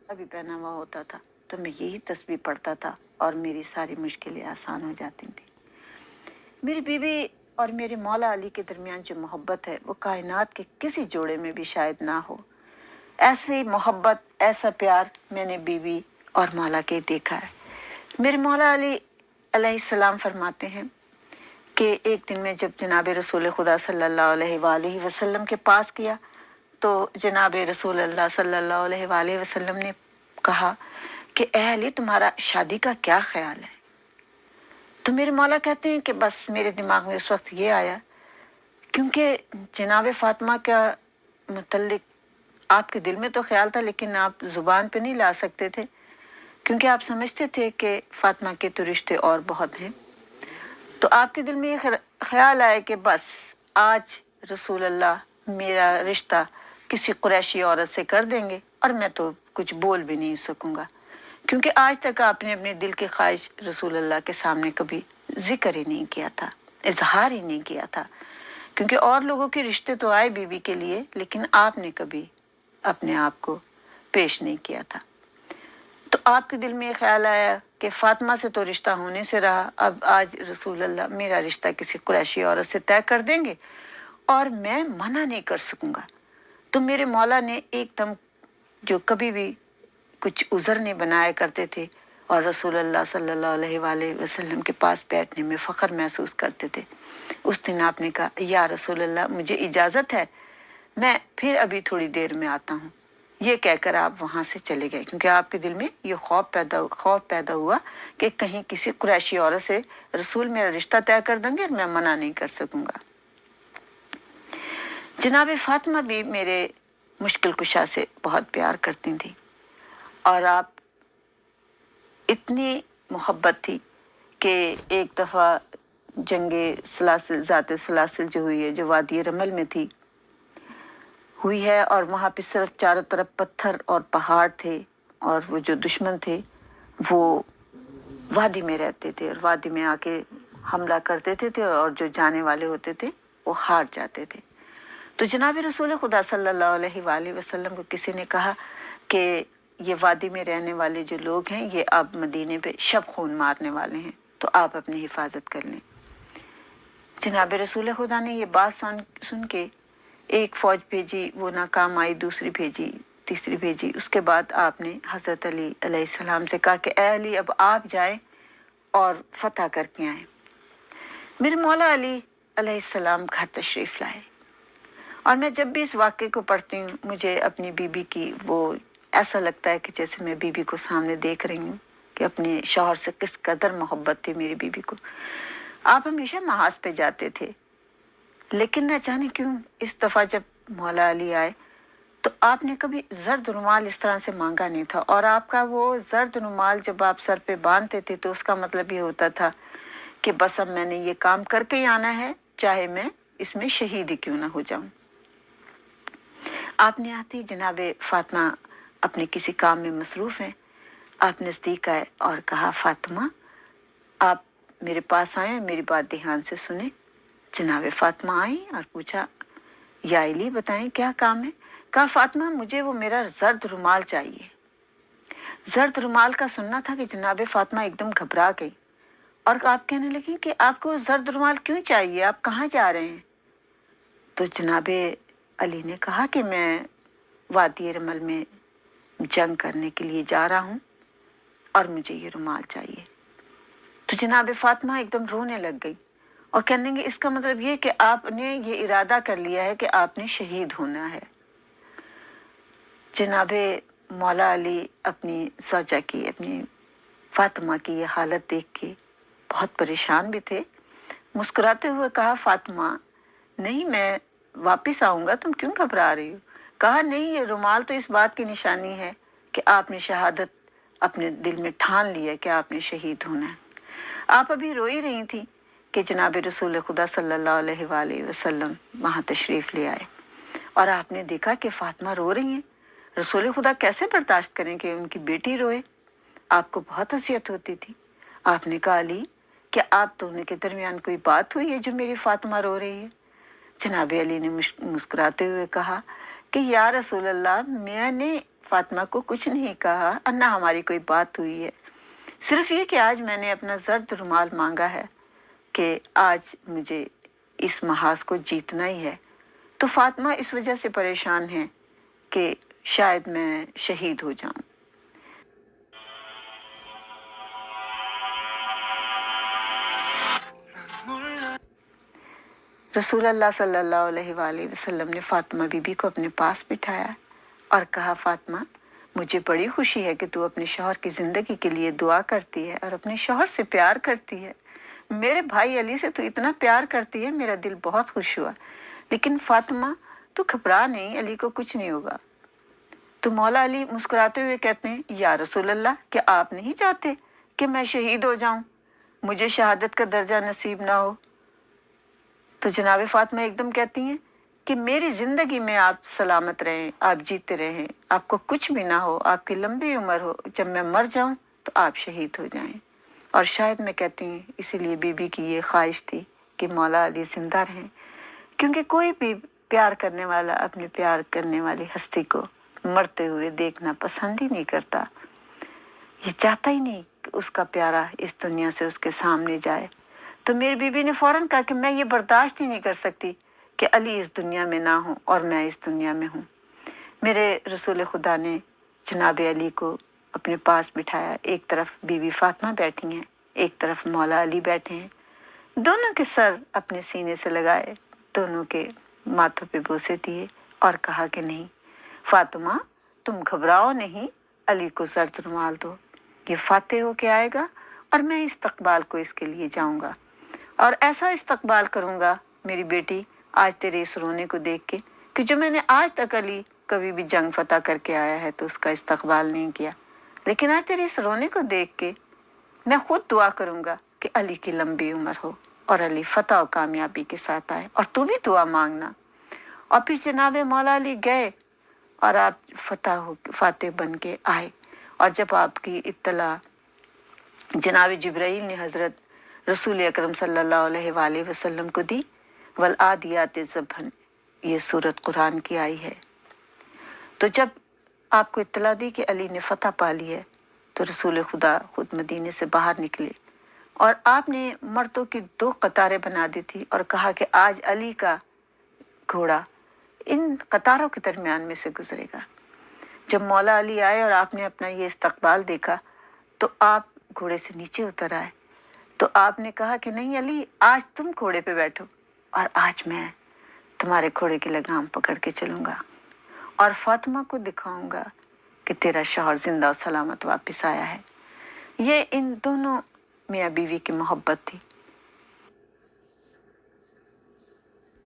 भी पहना हुआ होता था तो मैं यही तस्बीह पढ़ता था और मेरी सारी मुश्किलें आसान हो जाती थी। मेरी बीवी और मेरे मौला अली के दरमियान जो मोहब्बत है वो कायनात के किसी जोड़े में भी शायद ना हो। ऐसी मोहब्बत, ऐसा प्यार मैंने बीवी और मौला के देखा है। मेरे मौला अली अलैहिस्सलाम फरमाते हैं कि एक दिन में जब जनाब रसूल खुदा सल्लल्लाहु अलैहि वसल्लम के पास किया तो जनाब रसूल अल्लाह सल्लल्लाहु अलैहि वसल्लम ने कहा कि ए अली, तुम्हारा शादी का क्या ख्याल है? तो मेरे मौला कहते हैं कि बस मेरे दिमाग में उस वक्त ये आया, क्योंकि जनाब फातिमा का मुतल्लिक आपके दिल में तो ख्याल था लेकिन आप जुबान पे नहीं ला सकते थे, क्योंकि आप समझते थे कि फातिमा के तो रिश्ते और बहुत हैं। तो आपके दिल में ये ख्याल आया कि बस आज रसूल अल्लाह मेरा रिश्ता किसी कुरैशी औरत से कर देंगे और मैं तो कुछ बोल भी नहीं सकूंगा, क्योंकि आज तक आपने अपने दिल की ख्वाहिश रसूल अल्लाह के सामने कभी जिक्र ही नहीं किया था, इजहार ही नहीं किया था। क्योंकि और लोगों के रिश्ते तो आए बीवी के लिए, लेकिन आपने कभी अपने आप को पेश नहीं किया था। तो आपके दिल में ये ख्याल आया कि फातिमा से तो रिश्ता होने से रहा, अब आज रसूल अल्लाह मेरा रिश्ता किसी कुरैशी औरत से तय कर देंगे और मैं मना नहीं कर सकूंगा। तो मेरे मौला ने एकदम, जो कभी भी कुछ उज़र नहीं बनाया करते थे और रसूल अल्लाह सल्लल्लाहु अलैहि वसल्लम के पास बैठने में फ़ख्र महसूस करते थे, उस दिन आपने कहा, या रसूल अल्लाह मुझे इजाज़त है, मैं फिर अभी थोड़ी देर में आता हूँ। ये कहकर आप वहां से चले गए, क्योंकि आपके दिल में ये खौफ पैदा हुआ कि कहीं किसी कुरैशी औरत से रसूल मेरा रिश्ता तय कर देंगे और मैं मना नहीं कर सकूंगा। जनाब फातिमा भी मेरे मुश्किल कुशा से बहुत प्यार करती थी और आप इतनी मोहब्बत थी कि एक दफ़ा जंगे सलासिल ज़ाते सलासिल जो हुई है, जो वादी रमल में थी हुई है, और वहाँ पे सिर्फ चारों तरफ पत्थर और पहाड़ थे और वो जो दुश्मन थे वो वादी में रहते थे और वादी में आके हमला कर देते थे और जो जाने वाले होते थे वो हार जाते थे। तो जनाब रसूल खुदा सल्लल्लाहु अलैहि वसल्लम को किसी ने कहा कि ये वादी में रहने वाले जो लोग हैं ये अब मदीने पे शब खून मारने वाले हैं, तो आप अपनी हिफाजत कर लें। जनाब रसूल खुदा ने ये बात सुन के एक फौज भेजी, वो नाकाम आई, दूसरी भेजी, तीसरी भेजी। उसके बाद आपने हजरत अली अलैहिस्सलाम से कहा कि ए अली, अब आप जाएं और फतह करके आए। मेरे मौला अली अलैहिस्सलाम घर तशरीफ लाए और मैं जब भी इस वाक़े को पढ़ती हूँ मुझे अपनी बीबी की वो ऐसा लगता है कि जैसे मैं बीबी को सामने देख रही हूँ कि अपने शौहर से किस कदर मोहब्बत थी मेरी बीबी को। आप हमेशा महाज पे जाते थे, लेकिन न जाने क्यों इस दफ़ा जब मौला अली आए तो आपने कभी जर्द रुमाल इस तरह से मांगा नहीं था, और आपका वो जर्द रुमाल जब आप सर पे बांधते थे तो उसका मतलब ये होता था कि बस अब मैंने ये काम करके ही आना है, चाहे मैं इसमें शहीद ही क्यों ना हो जाऊं। आपने आती जनाब फातिमा अपने किसी काम में मसरूफ हैं, आप नजदीक आए और कहा, फातिमा आप मेरे पास आए, मेरी बात ध्यान से सुने। जनाब फातिमा आई और पूछा, या अली बताएं क्या काम है? कहा, फातिमा मुझे वो मेरा जर्द रुमाल चाहिए। जर्द रुमाल का सुनना था कि जनाब फातिमा एकदम घबरा गई और आप कहने लगी कि आपको जर्द रुमाल क्यों चाहिए, आप कहाँ जा रहे हैं? तो जनाब अली ने कहा कि मैं वादी रमल में जंग करने के लिए जा रहा हूँ और मुझे ये रुमाल चाहिए। तो जनाब फातिमा एकदम रोने लग गई और कहने लगी, इसका मतलब ये कि आपने ये इरादा कर लिया है कि आपने शहीद होना है। जनाब मौला अली अपनी सौजा की, अपनी फातिमा की ये हालत देख के बहुत परेशान भी थे। मुस्कुराते हुए कहा, फातिमा नहीं, मैं वापस आऊंगा, तुम क्यों घबरा रही हो? कहा, नहीं, ये रुमाल तो इस बात की निशानी है कि आपने शहादत अपने दिल में ठान लिया कि आपने शहीद होना है। आप अभी रोई रही थी कि जनाब रसूल खुदा सल्लल्लाहु अलैहि वसल्लम वहां तशरीफ ले आए और आपने देखा कि फातिमा रो रही हैं। रसूल खुदा कैसे बर्दाश्त करें कि उनकी बेटी रोए? आपको बहुत हसीयत होती थी। आपने कहा, अली क्या आप दोनों के दरमियान कोई बात हुई है जो मेरी फातिमा रो रही है? जनाब अली ने मुस्कुराते हुए कहा कि या रसूल अल्लाह, मैंने फातिमा को कुछ नहीं कहा और ना हमारी कोई बात हुई है। सिर्फ ये कि आज मैंने अपना जर्द रुमाल मांगा है कि आज मुझे इस महाज को जीतना ही है। तो फातिमा इस वजह से परेशान है कि शायद मैं शहीद हो जाऊं। रसूल अल्लाह सल्लल्लाहु अलैहि वसल्लम ने फातिमा बीबी को अपने पास बिठाया और कहा, फातिमा, मुझे बड़ी खुशी है कि तू अपने शौहर की जिंदगी के लिए दुआ करती है और अपने शौहर से प्यार करती है। मेरे भाई अली से तू इतना प्यार करती है, मेरा दिल बहुत खुश हुआ। लेकिन फातिमा, तू घबरा नहीं, अली को कुछ नहीं होगा। तो मौला अली मुस्कुराते हुए कहते हैं, या रसूल अल्लाह, क्या आप नहीं चाहते कि मैं शहीद हो जाऊं, मुझे शहादत का दर्जा नसीब ना हो? तो जनाब फातिमा एकदम कहती हैं कि मेरी जिंदगी में आप सलामत रहें, आप जीते रहें, आपको कुछ भी ना हो, आपकी लंबी उम्र हो, जब मैं मर जाऊं तो आप शहीद हो जाएं। और शायद मैं कहती हूँ इसीलिए बीबी की ये ख्वाहिश थी कि मौला अली जिंदा रहें, क्योंकि कोई भी प्यार करने वाला अपने प्यार करने वाली हस्ती को मरते हुए देखना पसंद ही नहीं करता। ये चाहता ही नहीं कि उसका प्यारा इस दुनिया से उसके सामने जाए। तो मेरी बीबी ने फौरन कहा कि मैं ये बर्दाश्त ही नहीं कर सकती कि अली इस दुनिया में ना हो और मैं इस दुनिया में हूँ। मेरे रसूल खुदा ने जनाब अली को अपने पास बिठाया। एक तरफ बीवी फातिमा बैठी हैं, एक तरफ मौला अली बैठे हैं। दोनों के सर अपने सीने से लगाए, दोनों के माथों पे बोसे दिए और कहा कि नहीं फातिमा, तुम घबराओ नहीं, अली को जर्द रुमाल दो, ये फातेह होके आएगा और मैं इस्तकबाल को इसके लिए जाऊंगा और ऐसा इस्तकबाल करूंगा मेरी बेटी आज तेरे इस रोने को देख के कि जो मैंने आज तक अली कभी भी जंग फतह करके आया है तो उसका इस्तकबाल नहीं किया, लेकिन आज तेरे इस रोने को देख के मैं खुद दुआ करूंगा कि अली की लंबी उम्र हो और अली फतह और कामयाबी के साथ आए, और तू भी दुआ मांगना। और फिर जनाब मौला अली गए और आप फातेह बन के आए। और जब आपकी इत्तला जनाब जिब्राइल ने हजरत रसूल अकरम सल्लल्लाहु अलैहि वसल्लम को दी, वल आदियात ज़बहन, ये सूरत कुरान की आई है। तो जब आपको इत्तला दी कि अली ने फतह पा ली है, तो रसूल खुदा खुद मदीने से बाहर निकले और आपने मर्दों की 2 कतारें बना दी थी और कहा कि आज अली का घोड़ा इन कतारों के दरमियान में से गुजरेगा। जब मौला अली आए और आपने अपना ये इस्तकबाल देखा तो आप घोड़े से नीचे उतर आए। तो आपने कहा कि नहीं अली, आज तुम घोड़े पे बैठो और आज मैं तुम्हारे घोड़े की लगाम पकड़ के चलूंगा और फातिमा को दिखाऊंगा कि तेरा शौहर जिंदा और सलामत वापस आया है। ये इन दोनों मियाँ बीवी की मोहब्बत थी।